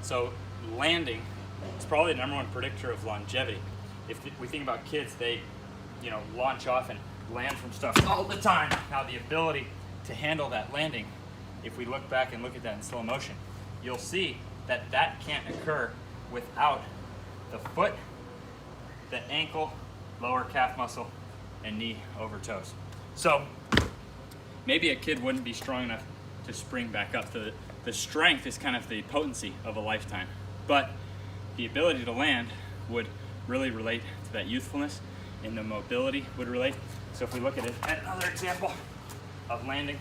So landing is probably the #1 predictor of longevity. If we think about kids, they, launch off and land from stuff all the time. Now the ability to handle that landing, if we look back and look at that in slow motion, you'll see that that can't occur without the foot, the ankle, lower calf muscle, and knee over toes. So maybe a kid wouldn't be strong enough to spring back up. The strength is kind of the potency of a lifetime, but the ability to land would really relate to that youthfulness, and the mobility would relate. So if we look at it, at another example of landing,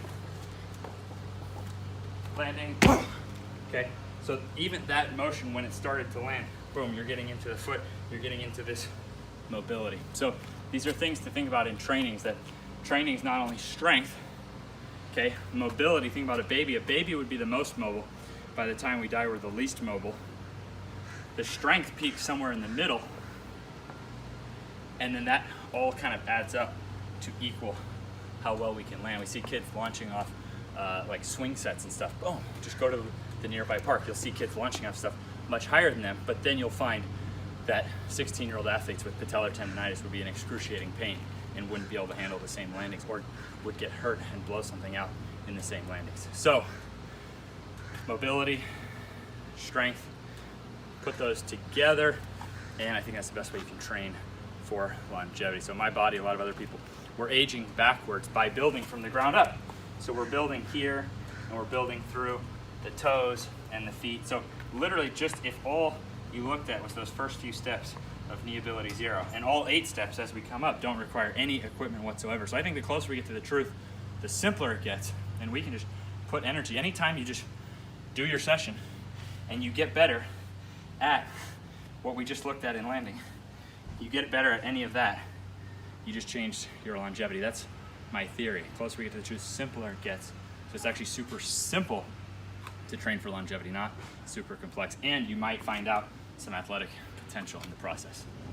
okay, so even that motion when it started to land, boom, you're getting into the foot, you're getting into this mobility. So these are things to think about in trainings, that training is not only strength, okay, mobility. Think about a baby. A baby would be the most mobile. By the time we die, we're the least mobile. The strength peaks somewhere in the middle, and then that all kind of adds up to equal how well we can land. We see kids launching off like swing sets and stuff. Boom, just go to the nearby park. You'll see kids launching off stuff much higher than them, but then you'll find that 16-year-old athletes with patellar tendonitis would be in excruciating pain and wouldn't be able to handle the same landings, or would get hurt and blow something out in the same landings. So mobility, strength, put those together, and I think that's the best way you can train for longevity. So my body, a lot of other people, we're aging backwards by building from the ground up. So we're building here, and we're building through the toes and the feet. So literally, just if all you looked at was those first few steps of knee ability 0, and all 8 steps as we come up don't require any equipment whatsoever. So I think the closer we get to the truth, the simpler it gets, and we can just put energy. Anytime you just do your session and you get better at what we just looked at in landing, you get better at any of that, you just changed your longevity. That's my theory. The closer we get to the truth, simpler it gets. So it's actually super simple to train for longevity, not super complex. And you might find out some athletic potential in the process.